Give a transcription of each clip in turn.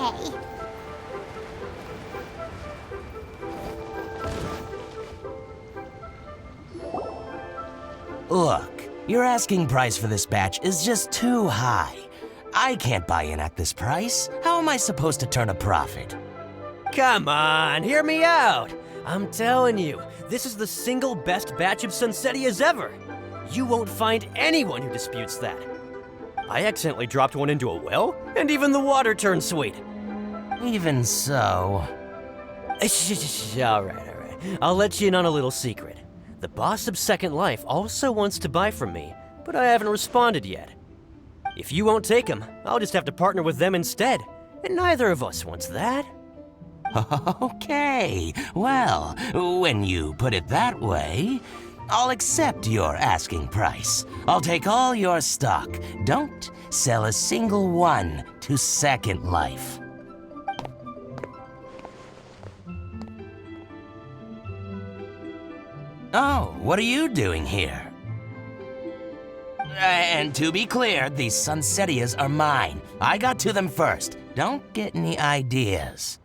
Okay. Look, your asking price for this batch is just too high. I can't buy in at this price. How am I supposed to turn a profit? Come on, hear me out. I'm telling you, this is the single best batch of Sunsettias ever. You won't find anyone who disputes that. I accidentally dropped one into a well, and even the water turned sweet. Even so... All right. I'll let you in on a little secret. The boss of Second Life also wants to buy from me, but I haven't responded yet. If you won't take him, I'll just have to partner with them instead, and neither of us wants that. Okay, well, when you put it that way, I'll accept your asking price. I'll take all your stock. Don't sell a single one to Second Life. Oh, what are you doing here? And to be clear, these Sunsettias are mine. I got to them first. Don't get any ideas.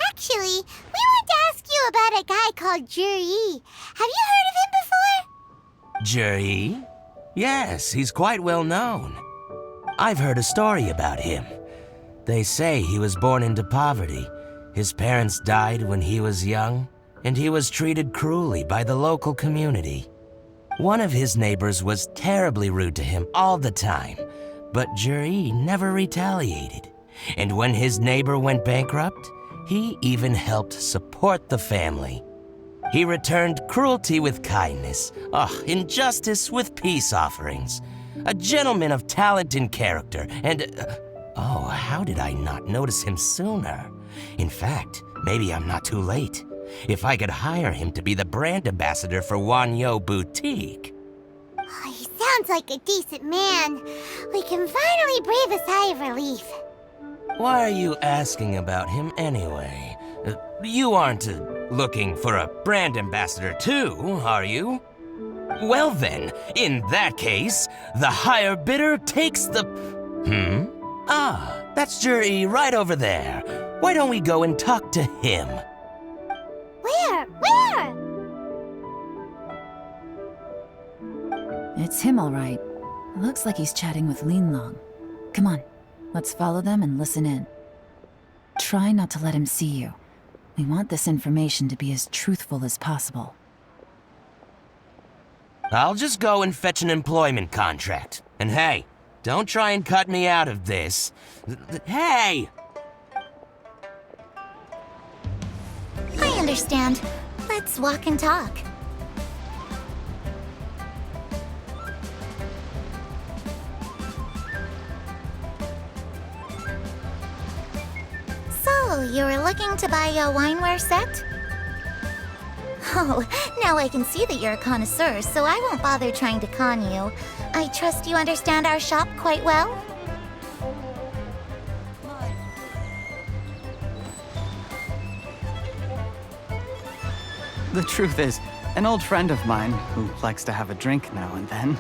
Actually, we want to ask you about a guy called Juri. Have you heard of him before? Juri? Yes, he's quite well known. I've heard a story about him. They say he was born into poverty. His parents died when he was young, and he was treated cruelly by the local community. One of his neighbors was terribly rude to him all the time, but Juri never retaliated. And when his neighbor went bankrupt, he even helped support the family. He returned cruelty with kindness, injustice with peace offerings. A gentleman of talent and character, and... how did I not notice him sooner? In fact, maybe I'm not too late. If I could hire him to be the brand ambassador for Wanyo Boutique. Oh, he sounds like a decent man. We can finally breathe a sigh of relief. Why are you asking about him anyway? You aren't looking for a brand ambassador too, are you? Well then, in that case, the higher bidder takes the... that's Juri right over there. Why don't we go and talk to him? Where? It's him, all right. Looks like he's chatting with Linlong. Come on, let's follow them and listen in. Try not to let him see you. We want this information to be as truthful as possible. I'll just go and fetch an employment contract. And hey, don't try and cut me out of this. Hey! I understand. Let's walk and talk. So, you were looking to buy a wineware set? Oh, now I can see that you're a connoisseur, so I won't bother trying to con you. I trust you understand our shop quite well? The truth is, an old friend of mine, who likes to have a drink now and then,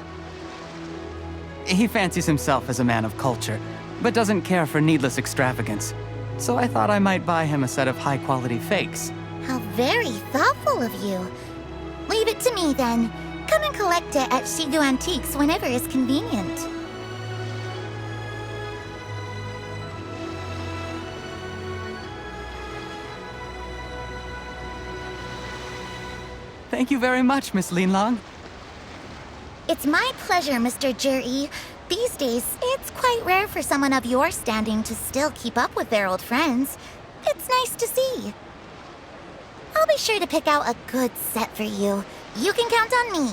he fancies himself as a man of culture, but doesn't care for needless extravagance. So I thought I might buy him a set of high-quality fakes. How very thoughtful of you. Leave it to me, then. Come and collect it at Shigu Antiques whenever is convenient. Thank you very much, Miss Linlong. It's my pleasure, Mr. Juri. These days, it's quite rare for someone of your standing to still keep up with their old friends. It's nice to see. I'll be sure to pick out a good set for you. You can count on me.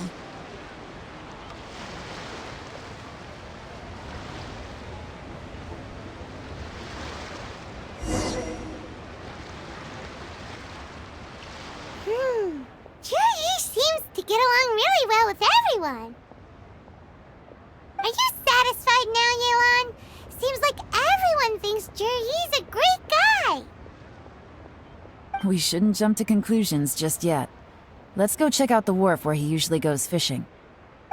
Juri seems to get along really well with everyone. Are you satisfied now, Yelan? Seems like everyone thinks Juri's a great guy. We shouldn't jump to conclusions just yet. Let's go check out the wharf where he usually goes fishing.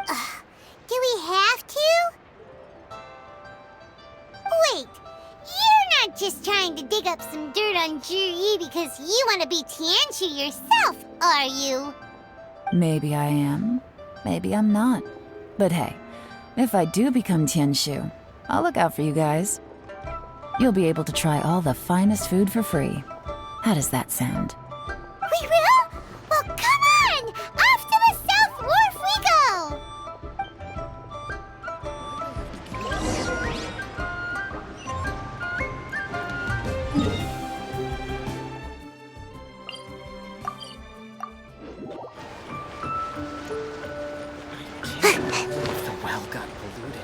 Do we have to? Wait, you're not just trying to dig up some dirt on Juri because you want to be Tianshu yourself, are you? Maybe I am. Maybe I'm not. But hey, if I do become Tianshu, I'll look out for you guys. You'll be able to try all the finest food for free. How does that sound? We will? Well, come on! Off to the South Wharf we go! The well got polluted.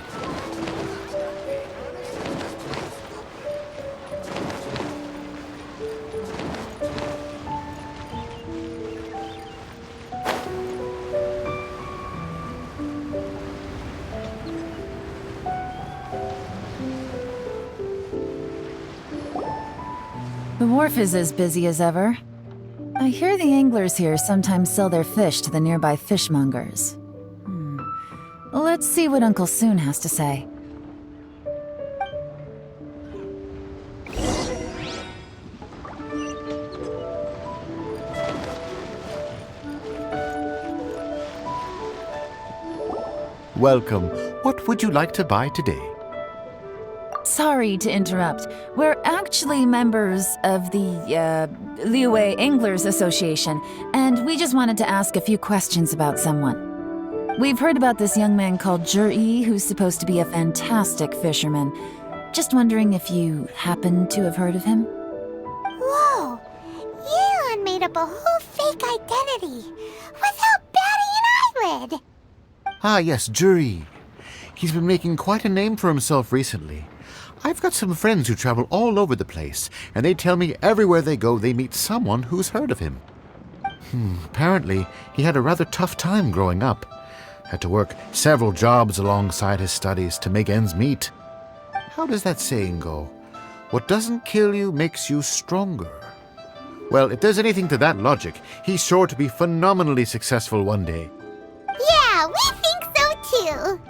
The wharf is as busy as ever. I hear the anglers here sometimes sell their fish to the nearby fishmongers. Let's see what Uncle Soon has to say. Welcome. What would you like to buy today? Sorry to interrupt. We're actually members of the, Liyue Anglers Association, and we just wanted to ask a few questions about someone. We've heard about this young man called Juri, who's supposed to be a fantastic fisherman. Just wondering if you happen to have heard of him? Whoa! Yeon made up a whole fake identity without batting an eyelid! Ah, yes, Juri. He's been making quite a name for himself recently. I've got some friends who travel all over the place, and they tell me everywhere they go they meet someone who's heard of him. Apparently, he had a rather tough time growing up. Had to work several jobs alongside his studies to make ends meet. How does that saying go? What doesn't kill you makes you stronger. Well, if there's anything to that logic, he's sure to be phenomenally successful one day. Yeah, we think so too!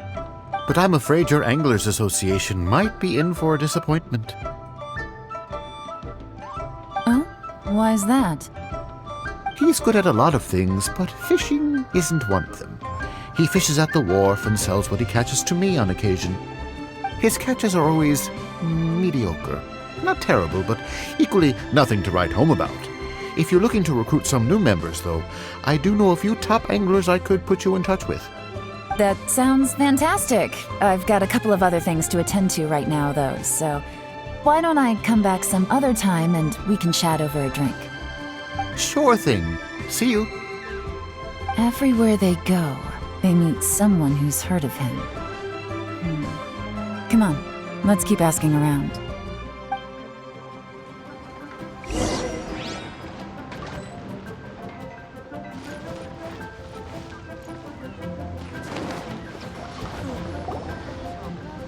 But I'm afraid your Anglers Association might be in for a disappointment. Oh? Why's that? He's good at a lot of things, but fishing isn't one of them. He fishes at the wharf and sells what he catches to me on occasion. His catches are always mediocre. Not terrible, but equally nothing to write home about. If you're looking to recruit some new members, though, I do know a few top anglers I could put you in touch with. That sounds fantastic. I've got a couple of other things to attend to right now, though, so why don't I come back some other time and we can chat over a drink? Sure thing. See you. Everywhere they go, they meet someone who's heard of him. Come on, let's keep asking around.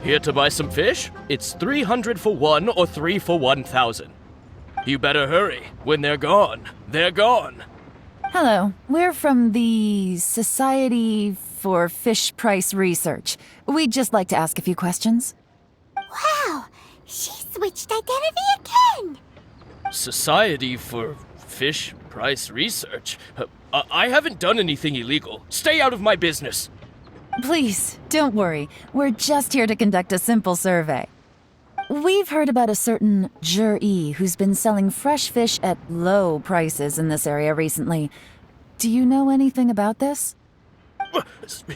Here to buy some fish? It's 300 for one or 3 for 1,000. You better hurry. When they're gone, they're gone. Hello, we're from the Society for Fish Price Research. We'd just like to ask a few questions. Wow, she switched identity again! Society for Fish Price Research? I haven't done anything illegal. Stay out of my business. Please, don't worry. We're just here to conduct a simple survey. We've heard about a certain Juri who's been selling fresh fish at low prices in this area recently. Do you know anything about this?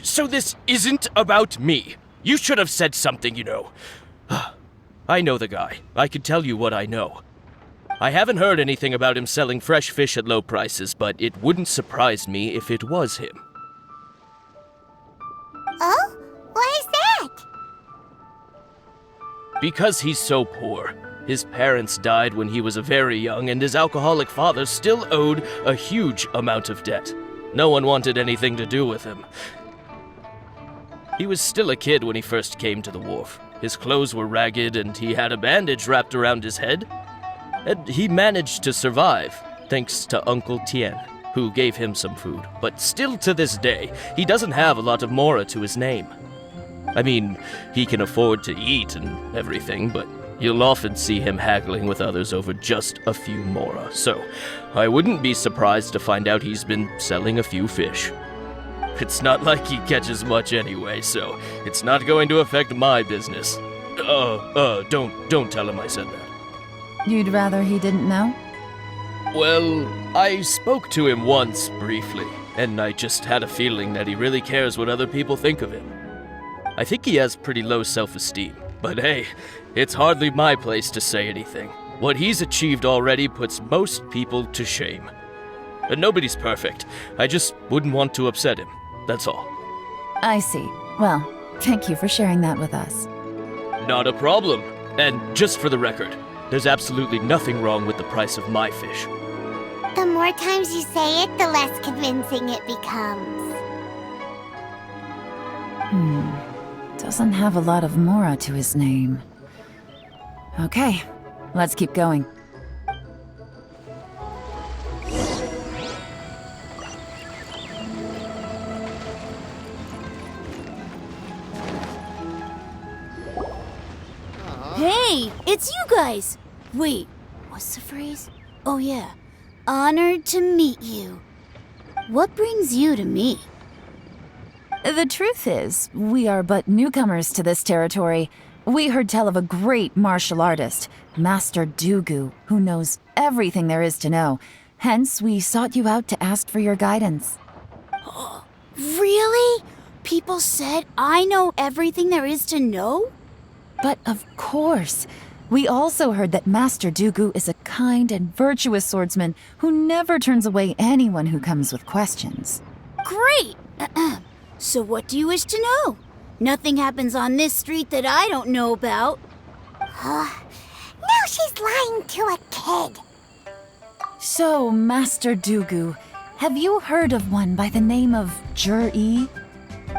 So this isn't about me. You should have said something, you know. I know the guy. I can tell you what I know. I haven't heard anything about him selling fresh fish at low prices, but it wouldn't surprise me if it was him. Oh? Why is that? Because he's so poor. His parents died when he was very young, and his alcoholic father still owed a huge amount of debt. No one wanted anything to do with him. He was still a kid when he first came to the wharf. His clothes were ragged, and he had a bandage wrapped around his head. And he managed to survive, thanks to Uncle Tien, who gave him some food. But still to this day, he doesn't have a lot of mora to his name. I mean, he can afford to eat and everything, but You'll often see him haggling with others over just a few mora, so I wouldn't be surprised to find out he's been selling a few fish. It's not like he catches much anyway, so it's not going to affect my business. Don't tell him I said that. You'd rather he didn't know? Well, I spoke to him once briefly, and I just had a feeling that he really cares what other people think of him. I think he has pretty low self-esteem, but hey, it's hardly my place to say anything. What he's achieved already puts most people to shame. And nobody's perfect. I just wouldn't want to upset him, that's all. I see. Well, thank you for sharing that with us. Not a problem. And just for the record, there's absolutely nothing wrong with the price of my fish. The more times you say it, the less convincing it becomes. Doesn't have a lot of mora to his name. Okay, let's keep going. Hey, it's you guys! Wait, what's the phrase? Oh yeah, honored to meet you. What brings you to me? The truth is, we are but newcomers to this territory. We heard tell of a great martial artist, Master Dugu, who knows everything there is to know. Hence, we sought you out to ask for your guidance. Really? People said I know everything there is to know? But of course, we also heard that Master Dugu is a kind and virtuous swordsman who never turns away anyone who comes with questions. Great! So what do you wish to know? Nothing happens on this street that I don't know about. Now she's lying to a kid. So, Master Dugu, have you heard of one by the name of Jur-E?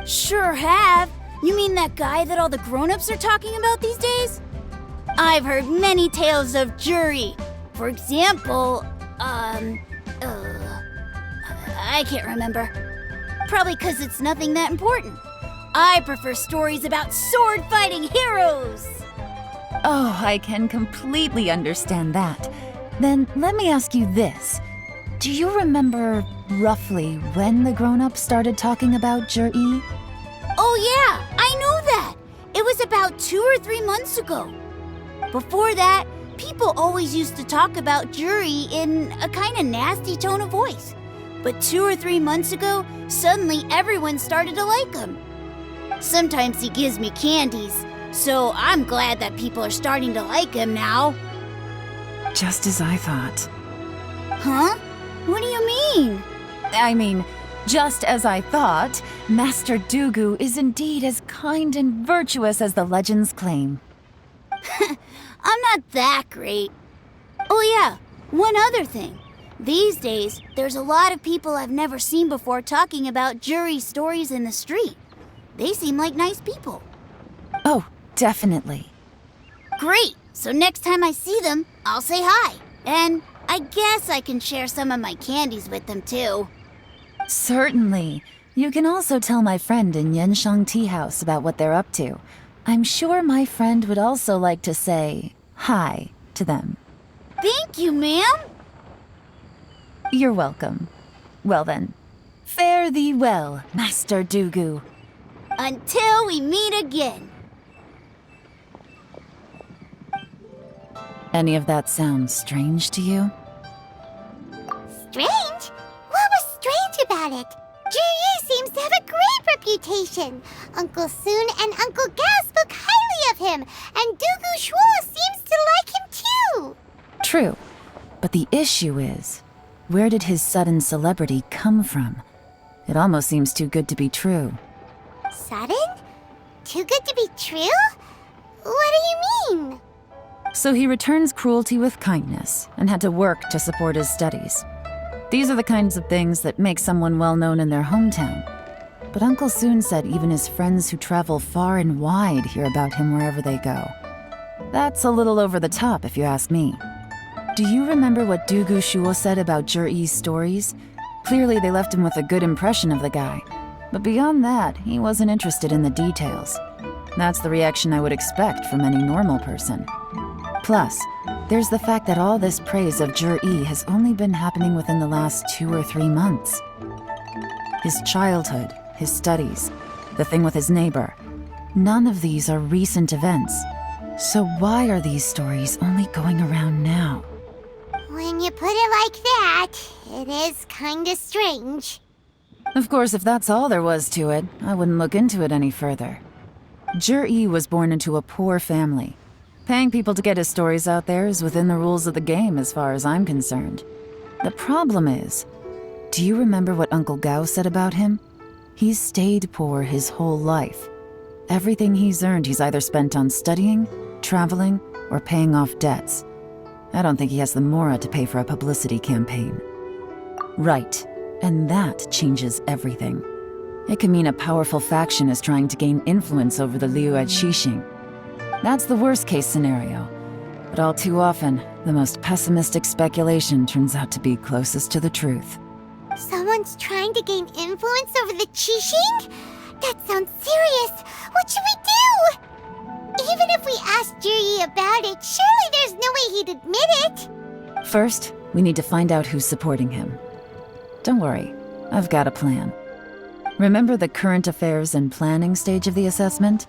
Sure have. You mean that guy that all the grown-ups are talking about these days? I've heard many tales of Juri. For example, I can't remember. Probably because it's nothing that important. I prefer stories about sword-fighting heroes. Oh, I can completely understand that. Then let me ask you this. Do you remember roughly when the grown-ups started talking about Jur-E? Oh yeah, I know that. It was about 2 or 3 months ago. Before that, people always used to talk about Juri in a kind of nasty tone of voice. But 2 or 3 months ago, suddenly everyone started to like him. Sometimes he gives me candies, so I'm glad that people are starting to like him now. Just as I thought. Huh? What do you mean? I mean, just as I thought, Master Dugu is indeed as kind and virtuous as the legends claim. I'm not that great. Oh yeah, one other thing. These days, there's a lot of people I've never seen before talking about Juri stories in the street. They seem like nice people. Oh, definitely. Great! So next time I see them, I'll say hi. And I guess I can share some of my candies with them too. Certainly. You can also tell my friend in Yenshang Tea House about what they're up to. I'm sure my friend would also like to say hi to them. Thank you, ma'am! You're welcome. Well then, fare thee well, Master Dugu. Until we meet again. Any of that sound strange to you? Strange? What was strange about it? Juri seems to have a great reputation. Uncle Soon and Uncle Gao spoke highly of him, and Dugu Shuo seems to like him too. True, but the issue is, where did his sudden celebrity come from? It almost seems too good to be true. Sudden? Too good to be true? What do you mean? So he returns cruelty with kindness and had to work to support his studies. These are the kinds of things that make someone well known in their hometown. But Uncle Soon said even his friends who travel far and wide hear about him wherever they go. That's a little over the top, if you ask me. Do you remember what Dugu Shuo said about Jur-E's stories? Clearly they left him with a good impression of the guy. But beyond that, he wasn't interested in the details. That's the reaction I would expect from any normal person. Plus, there's the fact that all this praise of Jur-E has only been happening within the last 2 or 3 months. His childhood, his studies, the thing with his neighbor, none of these are recent events. So why are these stories only going around now? When you put it like that, it is kinda strange. Of course, if that's all there was to it, I wouldn't look into it any further. Jur-E was born into a poor family. Paying people to get his stories out there is within the rules of the game as far as I'm concerned. The problem is, do you remember what Uncle Gao said about him? He's stayed poor his whole life. Everything he's earned he's either spent on studying, traveling, or paying off debts. I don't think he has the mora to pay for a publicity campaign. Right, and that changes everything. It can mean a powerful faction is trying to gain influence over the Liu at Xixing. That's the worst-case scenario. But all too often, the most pessimistic speculation turns out to be closest to the truth. Someone's trying to gain influence over the Qixing? That sounds serious. What should we do? Even if we asked Juri about it, surely there's no way he'd admit it. First, we need to find out who's supporting him. Don't worry, I've got a plan. Remember the current affairs and planning stage of the assessment?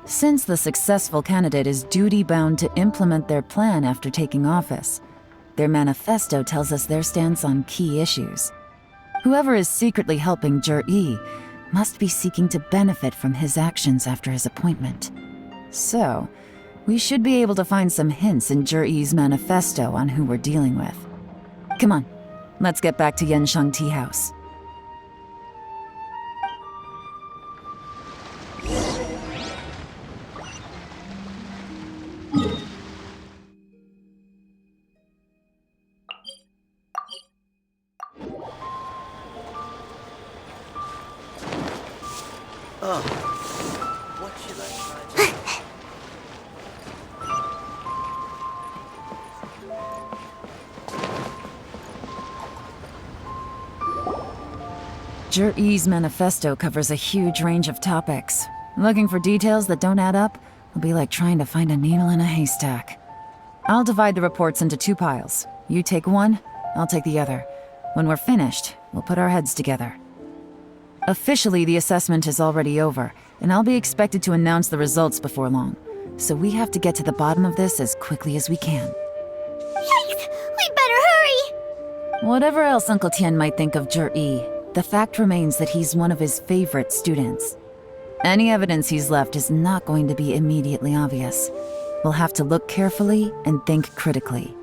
Since the successful candidate is duty-bound to implement their plan after taking office, their manifesto tells us their stance on key issues. Whoever is secretly helping Jur-E must be seeking to benefit from his actions after his appointment. So, we should be able to find some hints in Jur-E's manifesto on who we're dealing with. Come on, let's get back to Yansheng Tea House. What should I try to... Jur-E's manifesto covers a huge range of topics. Looking for details that don't add up will be like trying to find a needle in a haystack. I'll divide the reports into 2 piles. You take one, I'll take the other. When we're finished, we'll put our heads together. Officially, the assessment is already over, and I'll be expected to announce the results before long. So we have to get to the bottom of this as quickly as we can. Yikes! We better hurry! Whatever else Uncle Tian might think of Jur-E, the fact remains that he's one of his favorite students. Any evidence he's left is not going to be immediately obvious. We'll have to look carefully and think critically.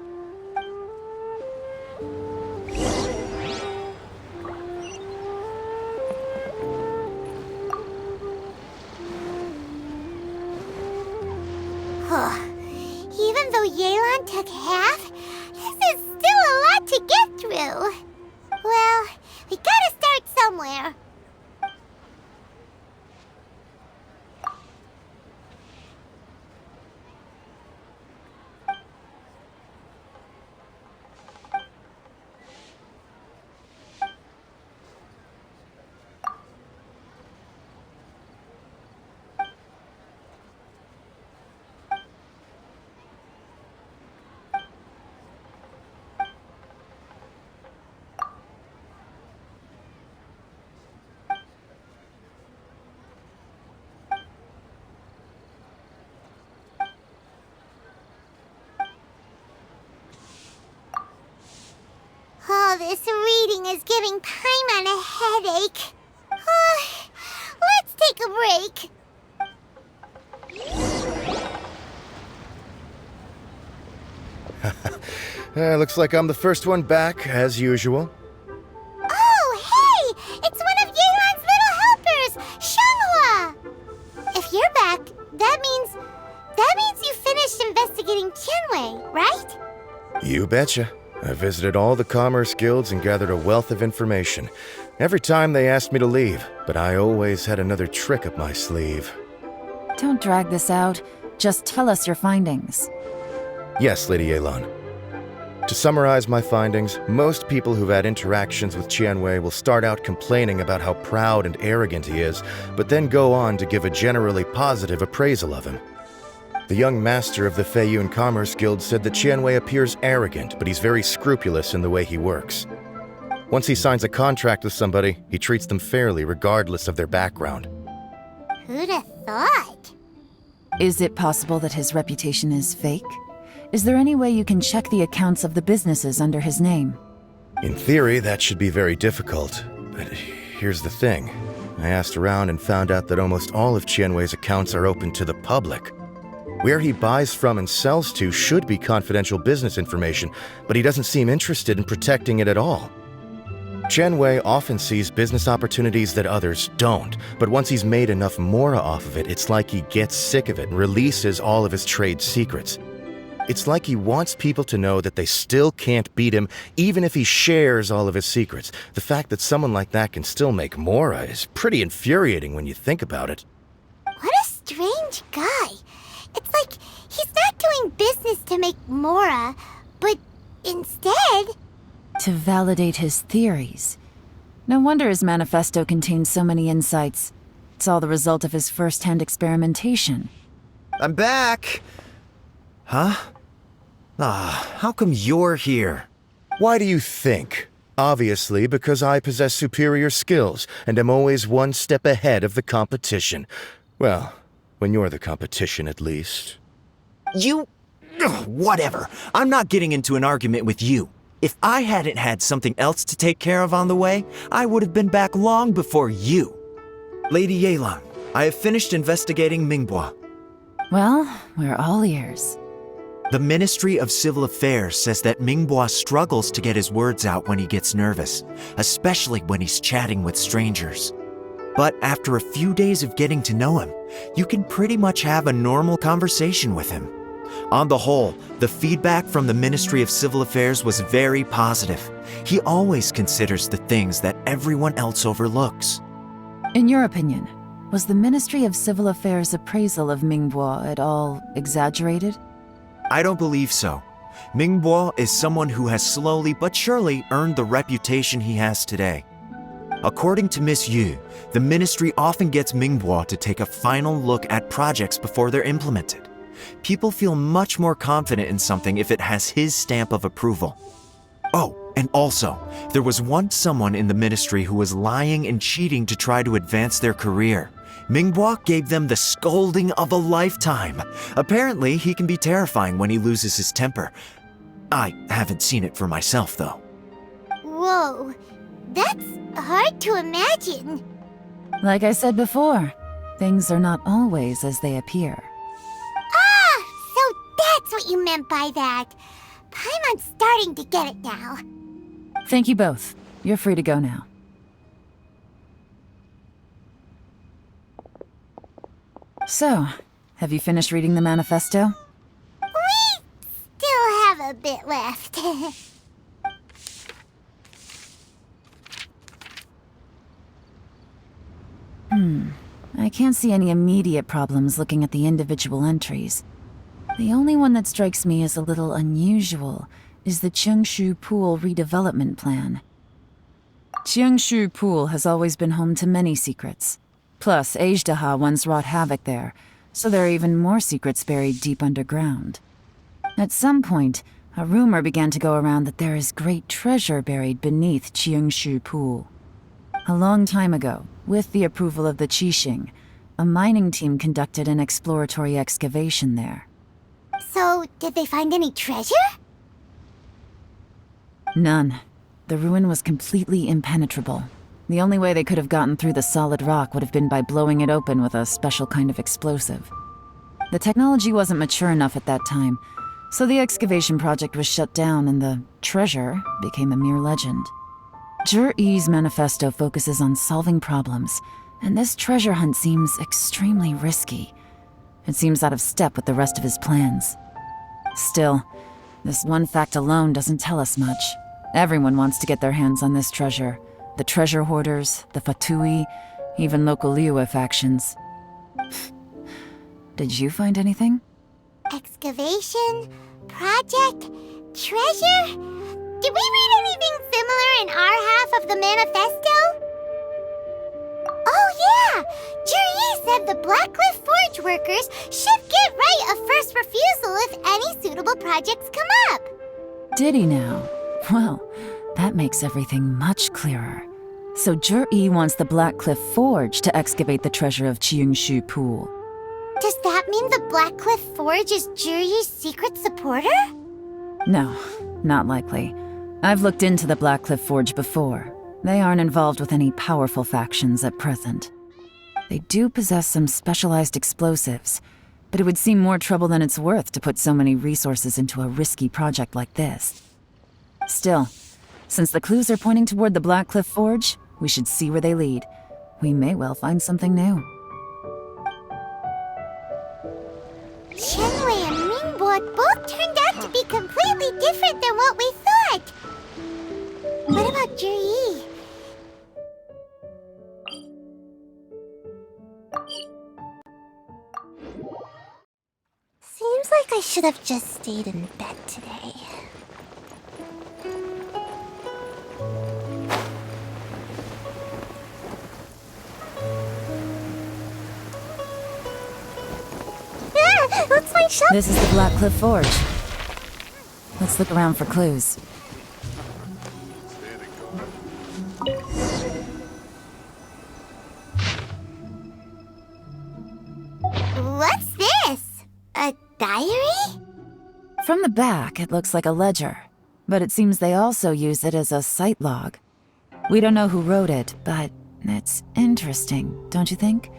Even though Yelan took half, this is still a lot to get through. Well, we gotta start somewhere. Oh, this reading is giving Paimon a headache. Let's take a break. Looks like I'm the first one back, as usual. Oh, hey! It's one of Yelan's little helpers, Shanghua! If you're back, that means you finished investigating Tianwei, right? You betcha. I visited all the commerce guilds and gathered a wealth of information. Every time they asked me to leave, but I always had another trick up my sleeve. Don't drag this out. Just tell us your findings. Yes, Lady Yelan. To summarize my findings, most people who've had interactions with Tianwei will start out complaining about how proud and arrogant he is, but then go on to give a generally positive appraisal of him. The young master of the Feiyun Commerce Guild said that Qianwei appears arrogant, but he's very scrupulous in the way he works. Once he signs a contract with somebody, he treats them fairly regardless of their background. Who'd have thought? Is it possible that his reputation is fake? Is there any way you can check the accounts of the businesses under his name? In theory, that should be very difficult. But here's the thing. I asked around and found out that almost all of Qianwei's accounts are open to the public. Where he buys from and sells to should be confidential business information, but he doesn't seem interested in protecting it at all. Qianwei often sees business opportunities that others don't, but once he's made enough mora off of it, it's like he gets sick of it and releases all of his trade secrets. It's like he wants people to know that they still can't beat him, even if he shares all of his secrets. The fact that someone like that can still make mora is pretty infuriating when you think about it. What a strange guy. It's like he's not doing business to make mora, but instead... To validate his theories. No wonder his manifesto contains so many insights. It's all the result of his first-hand experimentation. I'm back! Huh? How come you're here? Why do you think? Obviously, because I possess superior skills and am always one step ahead of the competition. Well, when you're the competition, at least. Whatever. I'm not getting into an argument with you. If I hadn't had something else to take care of on the way, I would have been back long before you. Lady Yelan, I have finished investigating Mingbua. Well, we're all ears. The Ministry of Civil Affairs says that Mingbua struggles to get his words out when he gets nervous, especially when he's chatting with strangers. But after a few days of getting to know him, you can pretty much have a normal conversation with him. On the whole, the feedback from the Ministry of Civil Affairs was very positive. He always considers the things that everyone else overlooks. In your opinion, was the Ministry of Civil Affairs' appraisal of Mingbua at all exaggerated? I don't believe so. Mingbua is someone who has slowly but surely earned the reputation he has today. According to Miss Yu, the ministry often gets Mingbua to take a final look at projects before they're implemented. People feel much more confident in something if it has his stamp of approval. Oh, and also, there was once someone in the ministry who was lying and cheating to try to advance their career. Mingbua gave them the scolding of a lifetime. Apparently, he can be terrifying when he loses his temper. I haven't seen it for myself, though. Whoa, that's hard to imagine. Like I said before, things are not always as they appear. So that's what you meant by that. Paimon's starting to get it now. Thank you both. You're free to go now. So, have you finished reading the manifesto? We still have a bit left. I can't see any immediate problems looking at the individual entries. The only one that strikes me as a little unusual is the Cheungshu Pool redevelopment plan. Cheungshu Pool has always been home to many secrets. Plus, Ajdaha once wrought havoc there, so there are even more secrets buried deep underground. At some point, a rumor began to go around that there is great treasure buried beneath Cheungshu Pool. A long time ago, with the approval of the Qixing, a mining team conducted an exploratory excavation there. So, did they find any treasure? None. The ruin was completely impenetrable. The only way they could have gotten through the solid rock would have been by blowing it open with a special kind of explosive. The technology wasn't mature enough at that time, so the excavation project was shut down and the treasure became a mere legend. Zhi-Yi's manifesto focuses on solving problems, and this treasure hunt seems extremely risky. It seems out of step with the rest of his plans. Still, this one fact alone doesn't tell us much. Everyone wants to get their hands on this treasure. The treasure hoarders, the Fatui, even local Liyue factions. Did you find anything? Excavation? Project? Treasure? Did we read anything similar in our half of the manifesto? Oh yeah! Juri said the Blackcliff Forge workers should get right of first refusal if any suitable projects come up. Did he now? Well, that makes everything much clearer. So Juri wants the Blackcliff Forge to excavate the treasure of Qingshu Pool. Does that mean the Blackcliff Forge is Juri's secret supporter? No, not likely. I've looked into the Blackcliff Forge before. They aren't involved with any powerful factions at present. They do possess some specialized explosives, but it would seem more trouble than it's worth to put so many resources into a risky project like this. Still, since the clues are pointing toward the Blackcliff Forge, we should see where they lead. We may well find something new. Qianwei and Mingbo both turned out to be completely different than what we thought. What about Juri? Seems like I should have just stayed in bed today. What's my shop? This is the Blackcliff Forge. Let's look around for clues. What's this? A diary? From the back, it looks like a ledger, but it seems they also use it as a site log. We don't know who wrote it, but it's interesting, don't you think?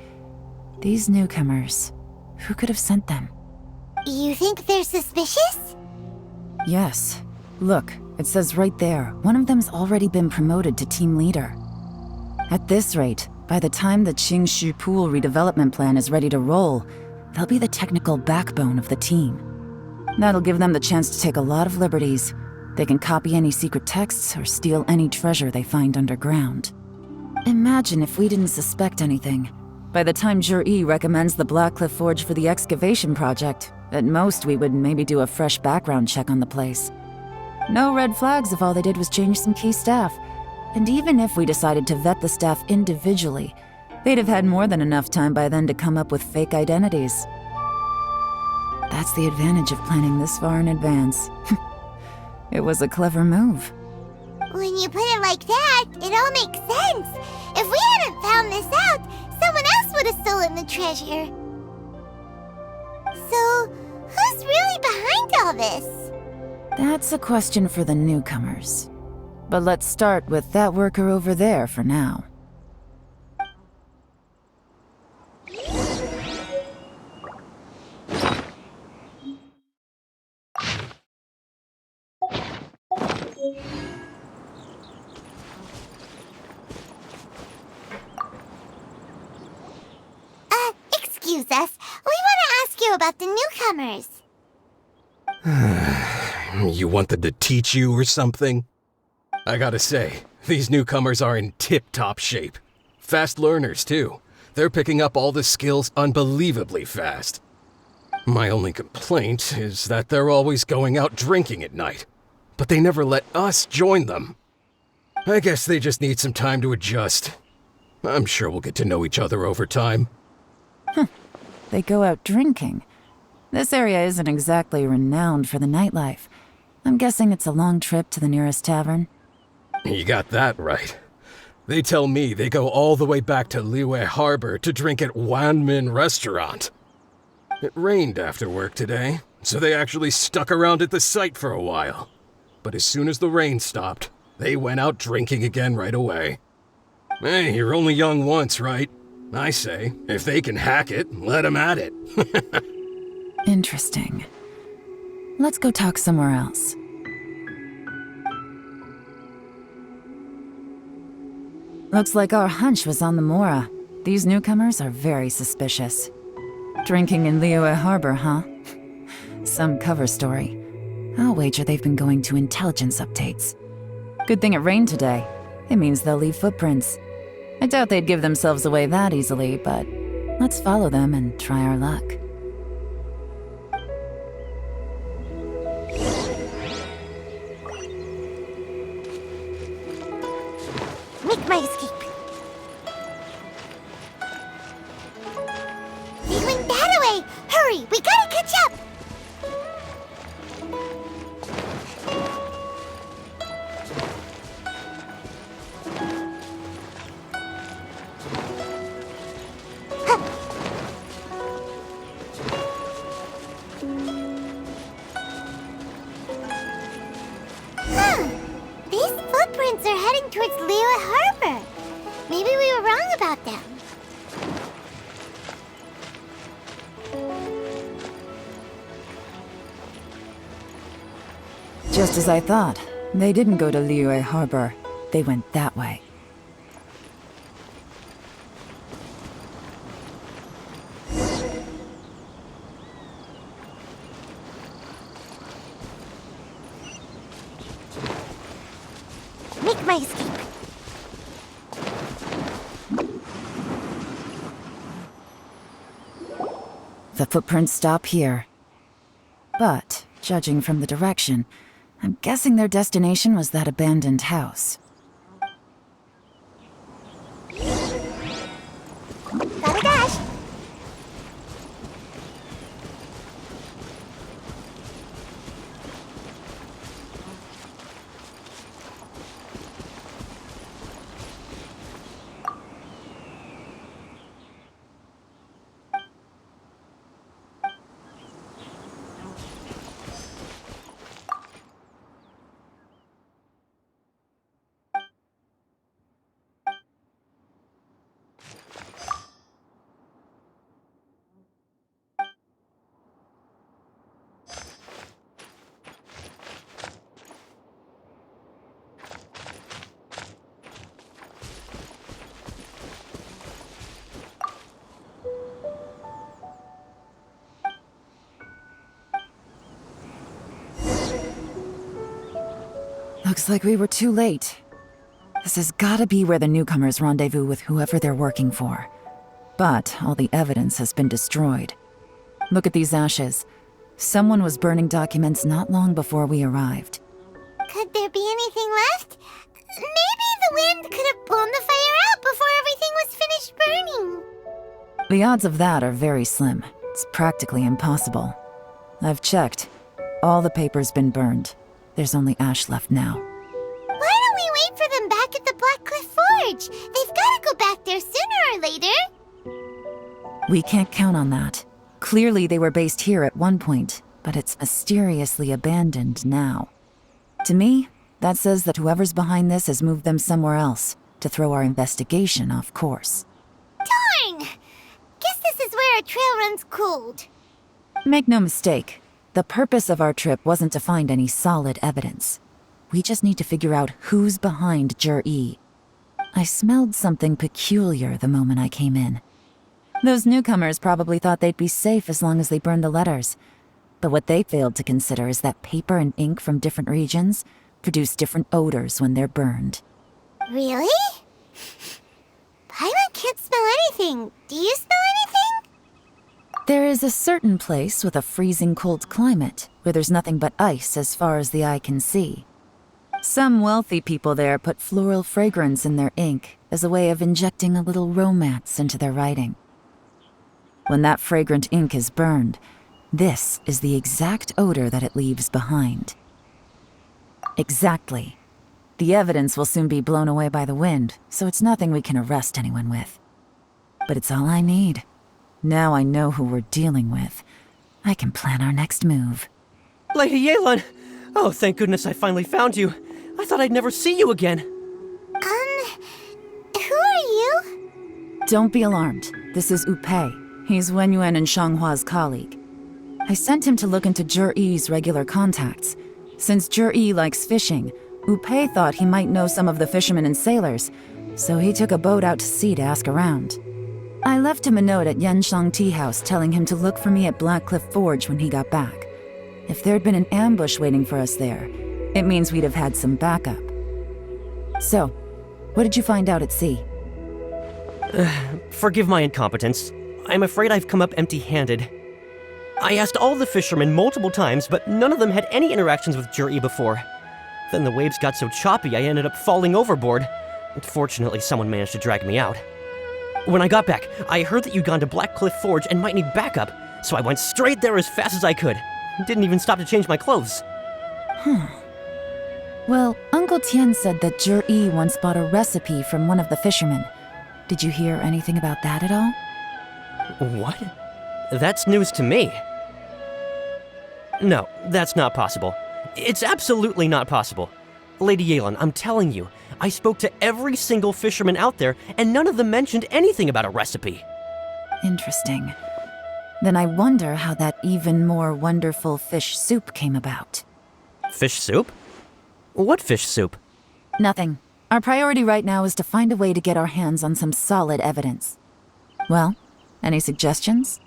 These newcomers, who could have sent them? You think they're suspicious? Yes. Look, it says right there, one of them's already been promoted to team leader. At this rate, by the time the Qingshu Pool redevelopment plan is ready to roll, they'll be the technical backbone of the team. That'll give them the chance to take a lot of liberties. They can copy any secret texts or steal any treasure they find underground. Imagine if we didn't suspect anything. By the time Juri recommends the Blackcliff Forge for the excavation project, at most we would maybe do a fresh background check on the place. No red flags if all they did was change some key staff. And even if we decided to vet the staff individually, they'd have had more than enough time by then to come up with fake identities. That's the advantage of planning this far in advance. It was a clever move. When you put it like that, it all makes sense. If we hadn't found this out, someone else would have stolen the treasure. So, who's really behind all this? That's a question for the newcomers. But let's start with that worker over there for now. Excuse us. We want to ask you about the newcomers. You want them to teach you or something? I gotta say, these newcomers are in tip-top shape. Fast learners, too. They're picking up all the skills unbelievably fast. My only complaint is that they're always going out drinking at night, but they never let us join them. I guess they just need some time to adjust. I'm sure we'll get to know each other over time. They go out drinking. This area isn't exactly renowned for the nightlife. I'm guessing it's a long trip to the nearest tavern. You got that right. They tell me they go all the way back to Liyue Harbor to drink at Wanmin Restaurant. It rained after work today, so they actually stuck around at the site for a while. But as soon as the rain stopped, they went out drinking again right away. Hey, you're only young once, right? I say, if they can hack it, let them at it. Interesting. Let's go talk somewhere else. Looks like our hunch was on the Mora. These newcomers are very suspicious. Drinking in Liyue Harbor, huh? Some cover story. I'll wager they've been going to intelligence updates. Good thing it rained today. It means they'll leave footprints. I doubt they'd give themselves away that easily, but let's follow them and try our luck. Make my escape. hurry! We gotta catch up! These footprints are heading towards Liyue Harbor. Maybe we were wrong about them. Just as I thought. They didn't go to Liyue Harbor. They went that way. Make my escape. The footprints stop here. But, judging from the direction, I'm guessing their destination was that abandoned house. Gotta dash. Looks like we were too late. This has gotta be where the newcomers rendezvous with whoever they're working for. But all the evidence has been destroyed. Look at these ashes. Someone was burning documents not long before we arrived. Could there be anything left? Maybe the wind could have blown the fire out before everything was finished burning. The odds of that are very slim. It's practically impossible. I've checked. All the paper's been burned. There's only ash left now. Why don't we wait for them back at the Black Cliff Forge? They've gotta go back there sooner or later. We can't count on that. Clearly they were based here at one point, but it's mysteriously abandoned now. To me, that says that whoever's behind this has moved them somewhere else to throw our investigation off course. Darn! Guess this is where our trail runs cold. Make no mistake, the purpose of our trip wasn't to find any solid evidence. We just need to figure out who's behind Jur-E. I smelled something peculiar the moment I came in. Those newcomers probably thought they'd be safe as long as they burned the letters. But what they failed to consider is that paper and ink from different regions produce different odors when they're burned. Really? Paimon can't smell anything. Do you smell anything? There is a certain place with a freezing cold climate where there's nothing but ice as far as the eye can see. Some wealthy people there put floral fragrance in their ink as a way of injecting a little romance into their writing. When that fragrant ink is burned, this is the exact odor that it leaves behind. Exactly. The evidence will soon be blown away by the wind, so it's nothing we can arrest anyone with. But it's all I need. Now I know who we're dealing with. I can plan our next move. Lady Yelan! Oh, thank goodness I finally found you. I thought I'd never see you again. Who are you? Don't be alarmed. This is Upei. He's Wenyuan and Shanghua's colleague. I sent him to look into Jur-E's regular contacts. Since Jur-E likes fishing, Upei thought he might know some of the fishermen and sailors, so he took a boat out to sea to ask around. I left him a note at Yanshang Tea House telling him to look for me at Black Cliff Forge when he got back. If there'd been an ambush waiting for us there, it means we'd have had some backup. So, what did you find out at sea? Forgive my incompetence. I'm afraid I've come up empty-handed. I asked all the fishermen multiple times, but none of them had any interactions with Jur-E before. Then the waves got so choppy I ended up falling overboard. Fortunately, someone managed to drag me out. When I got back, I heard that you'd gone to Black Cliff Forge and might need backup. so I went straight there as fast as I could. Didn't even stop to change my clothes. Well, Uncle Tian said that Zhi once bought a recipe from one of the fishermen. Did you hear anything about that at all? What? That's news to me. No, that's not possible. It's absolutely not possible. Lady Yelan, I'm telling you, I spoke to every single fisherman out there, and none of them mentioned anything about a recipe. Interesting. Then I wonder how that even more wonderful fish soup came about. Fish soup? What fish soup? Nothing. Our priority right now is to find a way to get our hands on some solid evidence. Well, any suggestions?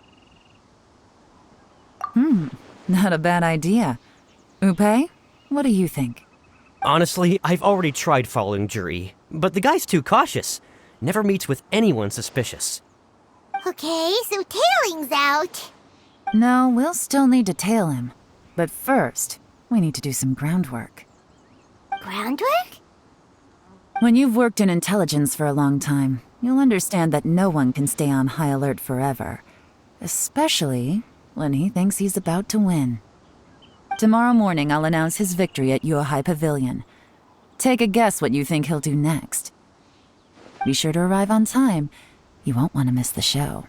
Not a bad idea. Upe, what do you think? Honestly, I've already tried following Zhi, but the guy's too cautious. Never meets with anyone suspicious. Okay, so tailing's out. No, we'll still need to tail him. But first, we need to do some groundwork. Groundwork? When you've worked in intelligence for a long time, you'll understand that no one can stay on high alert forever. Especially when he thinks he's about to win. Tomorrow morning, I'll announce his victory at Yuehai Pavilion. Take a guess what you think he'll do next. Be sure to arrive on time. You won't want to miss the show.